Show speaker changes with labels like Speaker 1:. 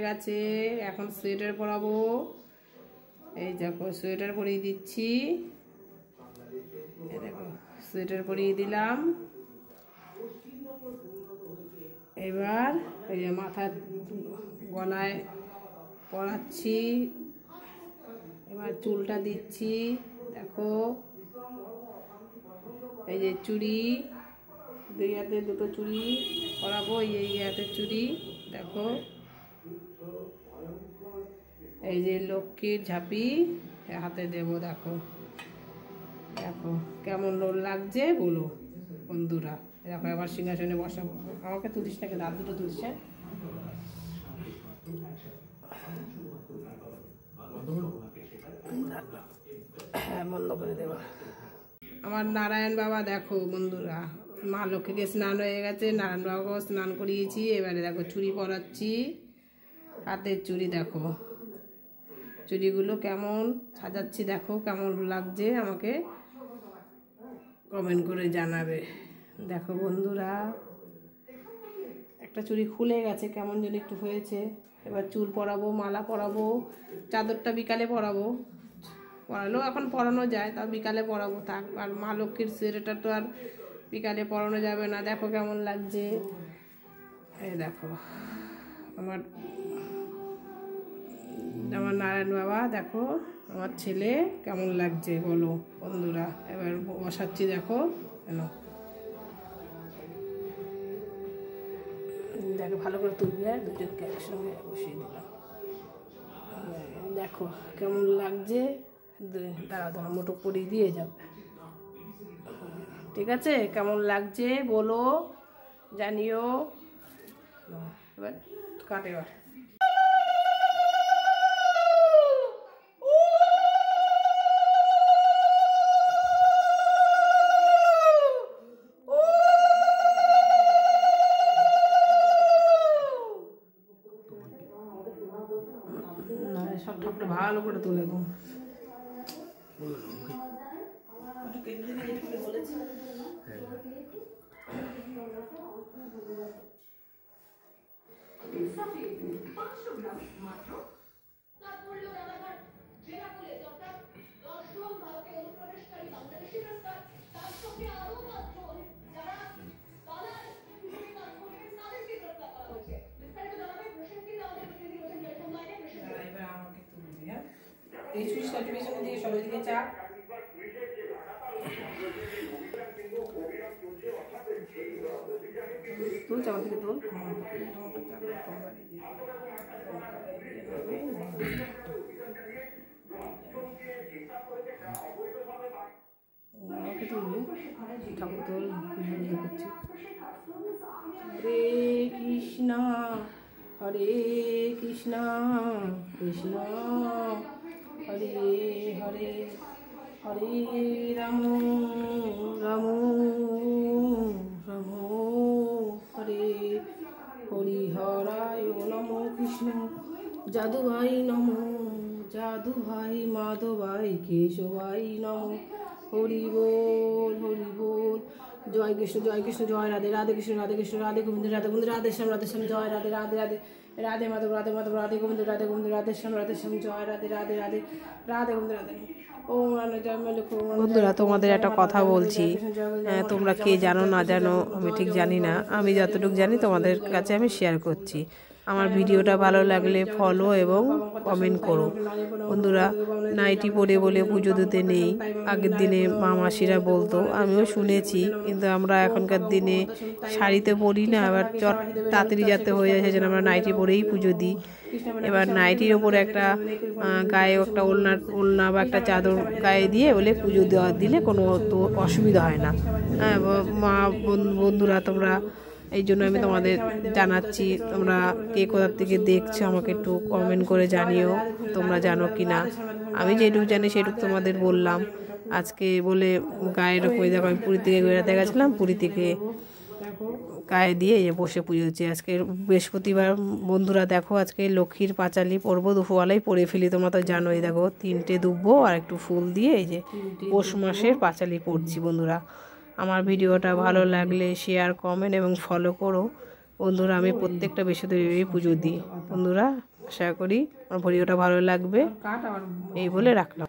Speaker 1: গেছে, এখন সোয়েটার পরাবো। এই দেখো সোয়েটার পরিয়ে দিচ্ছি, এই দেখো সোয়েটার পরিয়ে দিলাম। এবার এই যে মাথা গলায় পরাচ্ছি, এবার চুলটা দিচ্ছি। দেখো এই যে চুড়ি, দুই হাতে দুটো চুড়ি পরাবো, এই হাতের চুড়ি দেখো। এই যে লক্ষ্মীর ঝাঁপি হাতে দেবো। দেখো দেখো কেমন লাগছে বলো বন্ধুরা। দেখো আবার সিংহাসনে বসাবো। আমাকে তুলিস নাকি, দাঁত দুটো তুলিস? হ্যাঁ বন্ধ করে দেবো। আমার নারায়ণ বাবা দেখো বন্ধুরা, মা লক্ষ্মীকে স্নান হয়ে গেছে, নারায়ণ বাবাকেও স্নান করিয়েছি। এবারে দেখো চুড়ি পরাচ্ছি, হাতের চুড়ি। দেখো চুড়িগুলো কেমন সাজাচ্ছি, দেখো কেমন লাগছে আমাকে কমেন্ট করে জানাবে। দেখো বন্ধুরা একটা চুড়ি খুলে গেছে, কেমন যেন একটু হয়েছে। এবার চুল পরাবো, মালা পরাবো, চাদরটা বিকালে পরাবো, পরালেও এখন পরানো যায়, তাও বিকালে পরাবো। থাক, আর মা লক্ষ্মীর সোয়েটারটা তো আর বিকালে পরানো যাবে না। দেখো কেমন লাগছে। এই দেখো আমার নারায়ণ বাবা, দেখো আমার ছেলে কেমন লাগছে বলো বন্ধুরা। এবার বসাচ্ছি, দেখো কেন, দেখো ভালো করে তুলবি, আর দুজনকে একসঙ্গে বসিয়ে দিলাম। দেখো কেমন লাগছে, দাঁড়া দাঁড়া মোটো পরিয়ে দিয়ে যাবে। ঠিক আছে, কেমন লাগছে বলো, জানিও। এবার কাটে এবার। সব ঠাকুরটা ভালো করে তুলে দেবো। এই সুইচটা একটু পেছনে দিয়ে সবাই দিকে চাপ। তুল চাপা থেকে তুল। আমাকে তুলবি, ঠাকুর তুল করছি। হরে কৃষ্ণ হরে কৃষ্ণ কৃষ্ণ হরে হরে হরে রাম রাম রাম হরে হরি হরায় নম কৃষ্ণ যাদু ভাই নম যাদু ভাই মাধবাই কেশবাই নম হরি বল হরি বল। জয় কৃষ্ণ জয় রাধে রাধে কৃষ্ণ রাধে কৃষ্ণ রাধে গোবিন্দ রাধে শ্যাম জয় রাধে রাধে রাধে রাধে মাধব রাধে গোবিন্দ রাধে শ্যাম জয় রাধে রাধে রাধে রাধে গোবিন্দ রাধে। বন্ধুরা তোমাদের একটা কথা বলছি, তোমরা কে জানো না জানো আমি ঠিক জানি না, আমি যতটুকু জানি তোমাদের কাছে আমি শেয়ার করছি। আমার ভিডিওটা ভালো লাগলে ফলো এবং কমেন্ট করো। বন্ধুরা নাইটি পরে বলে পুজো দিতে নেই, আগের দিনে মা মাসিরা বলতো, আমিও শুনেছি, কিন্তু আমরা এখনকার দিনে শাড়িতে পরি না, এবার চট তাড়াতাড়ি যাতে হয়ে যায় সেজন্য আমরা নাইটি পরেই পুজো দিই। এবার নাইটির ওপরে একটা গায়ে একটা ওড়না বা একটা চাদর গায়ে দিয়ে বলে পুজো দেওয়া দিলে কোনো তো অসুবিধা হয় না। হ্যাঁ মা বন্ধুরা তোমরা, এই জন্য আমি তোমাদের জানাচ্ছি, তোমরা কে কোথার থেকে দেখছো আমাকে একটু কমেন্ট করে জানিও, তোমরা জানো কি না। আমি যেটুকু জানি সেটুকু তোমাদের বললাম। আজকে বলে গায়ের ওপরে দেখো আমি পুরী থেকে বেড়াতে গেছিলাম, পুরী থেকে গায়ে দিয়ে বসে পুজো হচ্ছে। আজকে বৃহস্পতিবার বন্ধুরা, দেখো আজকে লক্ষ্মীর পাঁচালি পরবো, দুপুরবেলায় পরে ফেলি, তোমরা তো জানোই। দেখো 3টে দুব্বো আর একটু ফুল দিয়ে এই যে পৌষ মাসের পাঁচালি পড়ছি। বন্ধুরা আমার ভিডিওটা ভালো লাগলে শেয়ার কমেন্ট এবং ফলো করো। বন্ধুরা আমি প্রত্যেকটা বৃহস্পতিবারই পুজো দিই। বন্ধুরা আশা করি আমার ভিডিওটা ভালো লাগবে, এই বলে রাখলাম।